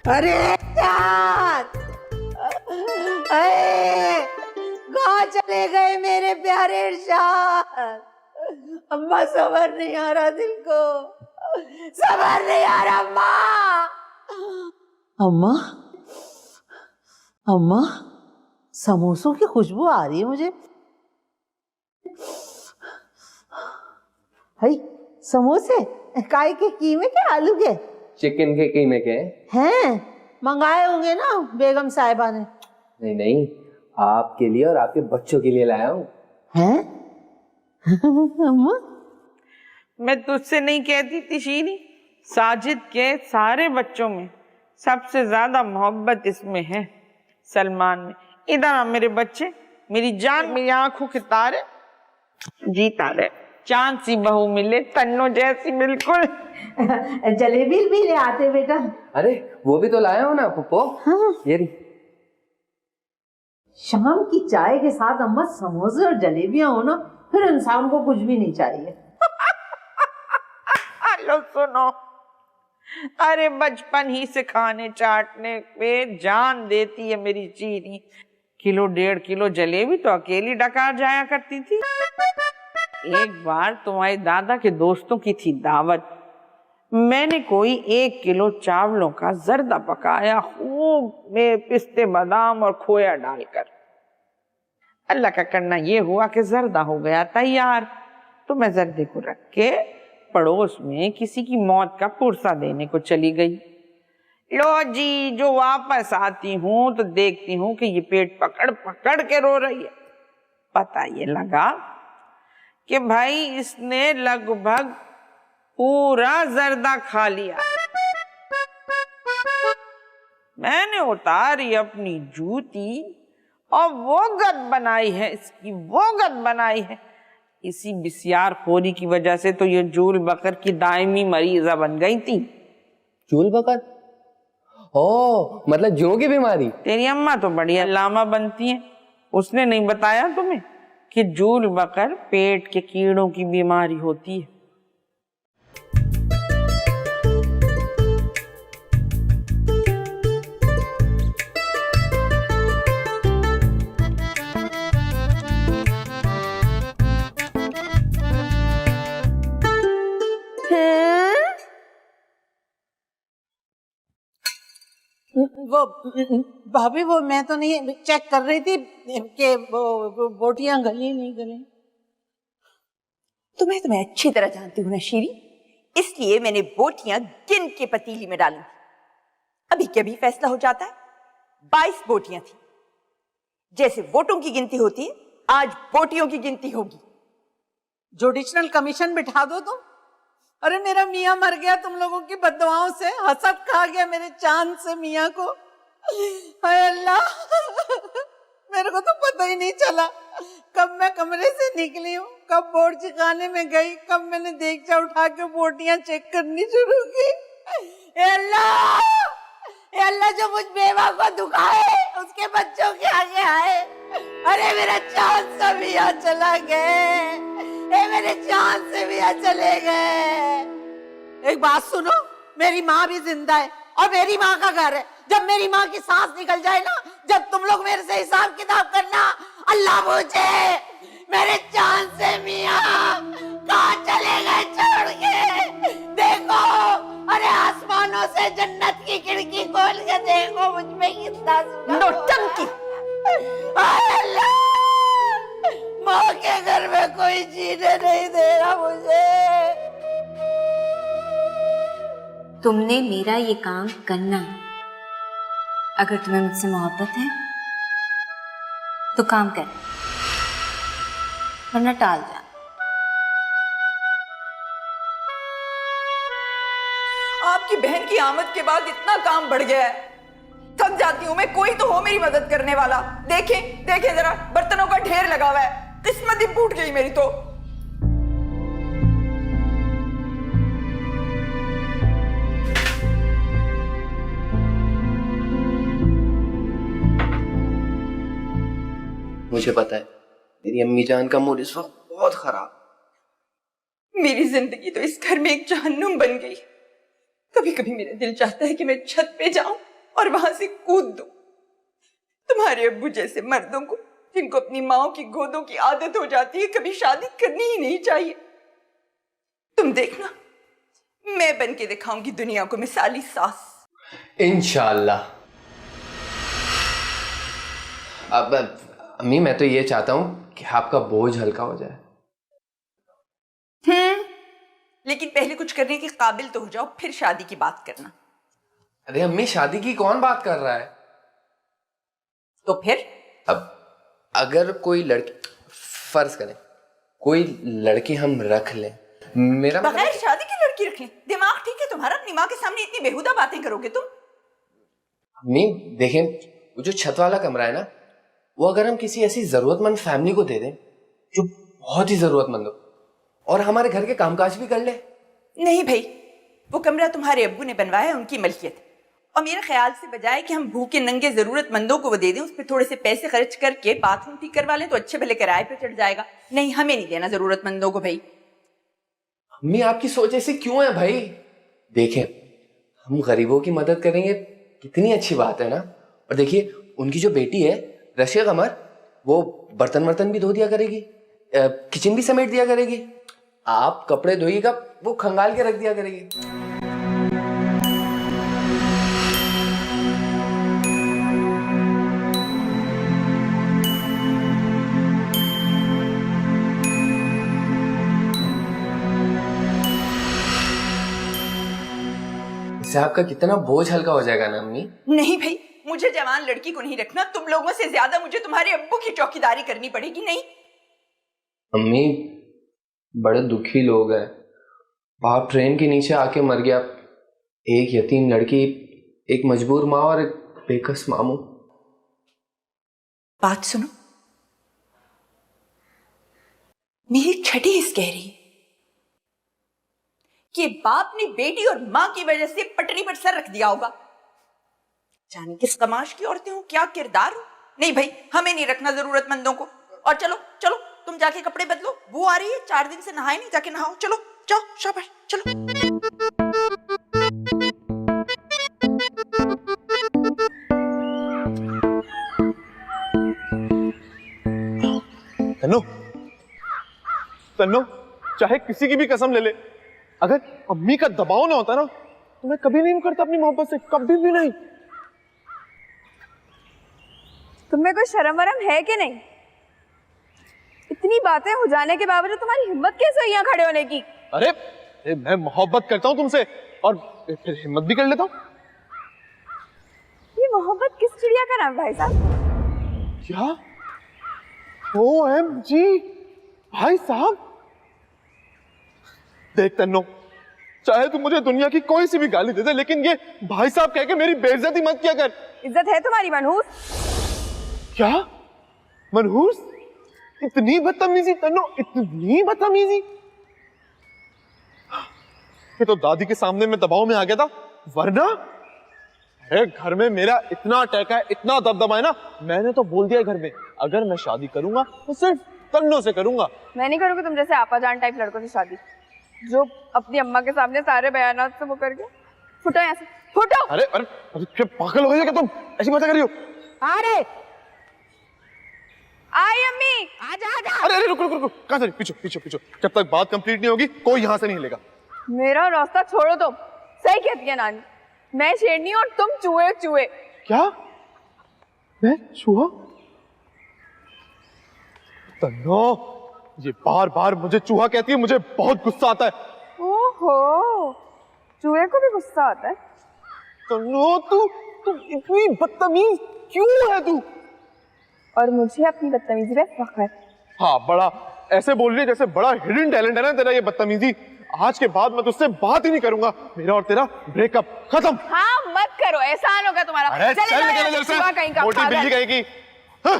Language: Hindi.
अरे चाँद, अरे कहाँ चले गए मेरे प्यारे इरशाद? अम्मा सबर नहीं आ रहा दिल को, सबर नहीं आ रहा अम्मा। अम्मा, अम्मा, समोसों की खुशबू आ रही है मुझे। भाई समोसे काय के, कीमे के, आलू के? चिकन के कीमे के हैं? मंगाए होंगे ना बेगम साहिबा ने? नहीं नहीं, आपके लिए और आपके बच्चों के लिए लाया हूँ। हैं? अम्मा, मैं तुझसे नहीं कहती थी शीरी, साजिद के सारे बच्चों में सबसे ज्यादा मोहब्बत इसमें है, सलमान में। इधर आ मेरे बच्चे, मेरी जान, मेरी आंखों के तारे, जी तारे, चांद सी बहू मिले तन्नो जैसी बिल्कुल। जलेबी भी ले आते बेटा। अरे वो भी तो लाया हो ना पुप्पो। हाँ। ये रही। शाम की चाय के साथ अम्मा समोसे और जलेबियां हो ना, फिर इंसान को कुछ भी नहीं चाहिए। लो सुनो, अरे बचपन ही से खाने चाटने पे जान देती है मेरी चीनी। किलो 1.5 किलो जलेबी तो अकेली डकार जाया करती थी। एक बार तुम्हारे दादा के दोस्तों की थी दावत, मैंने कोई 1 किलो चावलों का जर्दा पकाया खूब में पिस्ते बादाम और खोया डालकर। अल्लाह का करना ये हुआ कि जर्दा हो गया तैयार। तो मैं जर्दे को रख के पड़ोस में किसी की मौत का पुरसा देने को चली गई। लो जी, जो वापस आती हूँ तो देखती हूँ कि ये पेट पकड़ पकड़ के रो रही है। पता ये लगा कि भाई इसने लगभग पूरा जर्दा खा लिया। मैंने उतारी अपनी जूती और वो गद बनाई है इसकी, वो गद बनाई है। इसी बिसियार खोरी की वजह से तो ये जूल बकर की दायमी मरीजा बन गई थी। जूल बकर? ओ, मतलब जू की बीमारी? तेरी अम्मा तो बढ़िया लामा बनती है, उसने नहीं बताया तुम्हें कि जूल बकर पेट के कीड़ों की बीमारी होती है। वो भाभी, वो मैं तो नहीं चेक कर रही थी कि वो बोटियां गली नहीं गली। तुम्हें अच्छी तरह जानती हूँ ना शीरी, इसलिए मैंने बोटियां गिन के पतीली में डाली। अभी क्या भी फैसला हो जाता है। 22 बोटियां थी। जैसे वोटों की गिनती होती है, आज बोटियों की गिनती होगी। जुडिशनल कमीशन बिठा दो तुम। अरे मेरा मियाँ मर गया तुम लोगों की बददुआओं से, हसद खा गया मेरे चांद से मियाँ को। हाय अल्लाह, मेरे को तो पता ही नहीं चला कब मैं कमरे से निकली हूँ, कब बोर्ड चिकाने में गई, कब मैंने देगचा उठा के बोटियां चेक करनी शुरू की। ए अल्लाह, जो मुझ बेवा को दुखाए उसके बच्चों के आगे आए। अरे मेरा चांद सा मियाँ चला गए, मेरे चांद से भी चले गए। एक बात सुनो, मेरी माँ भी जिंदा है और मेरी माँ का घर है। जब मेरी माँ की सांस निकल जाए ना, जब तुम लोग मेरे से हिसाब किताब करना, अल्लाह पूछे मेरे चांद से मियाँ कहाँ चले गए छोड़ के। देखो, अरे आसमानों से जन्नत की खिड़की खोल के देखो, मुझ में कितना नौटंकी। अल्लाह, माँ के घर में कोई जीने नहीं दे रहा मुझे। तुमने मेरा ये काम करना है। अगर तुम्हें मुझसे मोहब्बत है तो काम कर, वरना टाल जा। आपकी बहन की आमद के बाद इतना काम बढ़ गया है, थक जाती हूँ मैं। कोई तो हो मेरी मदद करने वाला। देखें देखें जरा, बर्तनों का ढेर लगा हुआ है। किस्मत ही फूट गई मेरी तो। मुझे पता है मेरी अम्मी जान का मूड इस वक्त बहुत खराब। मेरी जिंदगी तो इस घर में एक जहन्नुम बन गई। कभी कभी मेरा दिल चाहता है कि मैं छत पे जाऊं और वहां से कूद दूं। तुम्हारे अब्बू जैसे मर्दों को, जिनको अपनी माओ की गोदों की आदत हो जाती है, कभी शादी करनी ही नहीं चाहिए। तुम देखना, मैं बन के दिखाऊंगी दुनिया को मिसाली सास। इंशाल्लाह। अब अम्मी, मैं तो ये चाहता हूं कि आपका बोझ हल्का हो जाए। लेकिन पहले कुछ करने के काबिल तो हो जाओ, फिर शादी की बात करना। अरे अम्मी, शादी की कौन बात कर रहा है? तो फिर अब अगर कोई लड़की, फर्ज करें कोई लड़की हम रख लें, मेरा बगैर शादी की लड़की रख लें? दिमाग ठीक है तुम्हारा? अपनी माँ के सामने इतनी बेहुदा बातें करोगे तुम? अम्मी देखें, वो जो छत वाला कमरा है ना, वो अगर हम किसी ऐसी जरूरतमंद फैमिली को दे दें जो बहुत ही जरूरतमंद हो और हमारे घर के कामकाज भी कर ले। नहीं भाई, वो कमरा तुम्हारे अब्बू ने बनवाया है, उनकी मलकियत है। और मेरे ख्याल से बजाय कि हम भूखे नंगे जरूरतमंदों को वो दे दें, उस पर थोड़े से पैसे खर्च करके बाथरूम ठीक करवा लें तो अच्छे भले किराए पे चढ़ जाएगा। नहीं, हमें नहीं देना जरूरतमंदों को भाई। अम्मी, आपकी सोच ऐसी क्यों है भाई? देखें, हम गरीबों की मदद करेंगे, कितनी अच्छी बात है ना। और देखिए, उनकी जो बेटी है रशिया कमर, वो बर्तन वर्तन भी धो दिया करेगी, किचन भी समेट दिया करेगी। आप कपड़े धोइएगा, वो खंगाल के रख दिया करेगी। इससे आपका कितना बोझ हल्का हो जाएगा ना अम्मी। नहीं भाई, मुझे जवान लड़की को नहीं रखना। तुम लोगों से ज्यादा मुझे तुम्हारे अब्बू की चौकीदारी करनी पड़ेगी। नहीं अम्मी, बड़े दुखी लोग हैं। बाप ट्रेन के नीचे आके मर गया, एक यतीम लड़की, एक मजबूर माँ और एक बेकस मामू। बात सुनो, मेरी छठी हिस्स कह रही है कि बाप ने बेटी और मां की वजह से पटरी पर सर रख दिया होगा। जाने किस कमाश की औरतें हो, क्या किरदार हो। नहीं भाई, हमें नहीं रखना जरूरतमंदों को। और चलो चलो, तुम जाके कपड़े बदलो, बू आ रही है, 4 दिन से नहाए नहीं, जाके नहाओ। चलो जाओ, शाबाश, चलो। तन्नो, तन्नो, चाहे किसी की भी कसम ले ले, अगर अम्मी का दबाव ना होता ना तो मैं कभी नहीं करता अपनी मोहब्बत से, कभी भी नहीं। तुम्हें कोई शर्म वरम है कि नहीं? इतनी बातें हो जाने के बावजूद तुम्हारी हिम्मत कैसे हुई यहाँ खड़े होने की? अरे मैं मोहब्बत करता हूँ तुमसे और फिर हिम्मत भी कर लेता हूँ। ये मोहब्बत किस चिड़िया का नाम भाई साहब? क्या? OMG भाई साहब, देख तन्नो, चाहे तू मुझे दुनिया की कोई सी भी गाली दे दे, लेकिन ये भाई साहब कह के मेरी बेइज्जती मत किया कर। इज्जत है तुम्हारी मनहूस? क्या मनहूस? इतनी बदतमीजी तन्नो, इतनी बदतमीजी? ये तो दादी के सामने मैं दबाव में आ गया था, वरना अरे घर में मेरा इतना टैका है, इतना दबदबा है ना, मैंने तो बोल दिया घर में अगर मैं शादी करूंगा तो सिर्फ तन्नो से करूंगा। मैं नहीं करूंगी तुम जैसे आपाजान टाइप लड़कों से शादी, जो अपनी अम्मा के सामने सारे बयानात से वो करके। फुटो यहाँ से, फुटो। अरे अरे अरे क्या पागल हो गई क्या तुम? ऐसी बातें कर रही हो? अरे आई अम्मी, आजा आजा। अरे अरे रुको रुको रुको, कहां से? पीछे पीछे पीछे, जब तक बात कंप्लीट नहीं होगी कोई यहाँ से नहीं हिलेगा। मेरा रास्ता छोड़ो तुम। सही कहती है नानी, मैं शेरनी और तुम चूहे चूहे। क्या? मैं चूहा? तन्नो, ये बार बार मुझे चूहा कहती है, मुझे बहुत गुस्सा आता है। ओहो, चूहे को भी गुस्सा आता है? तन्नो, तू इतनी बदतमीज क्यों है तू? और मुझे अपनी बदतमीजी पे फख्र। हाँ, बड़ा ऐसे बोल रही है जैसे बड़ा हिडन टैलेंट है ना तेरा ये बदतमीजी। आज के बाद मैं तुझसे बात ही नहीं करूंगा, मेरा और तेरा ब्रेकअप खत्म। हाँ मत करो, एहसान होगा तुम्हारा। अरे चल निकल इधर से, कहीं का मोटी पागल। बिल्ली कहीं की। हाँ?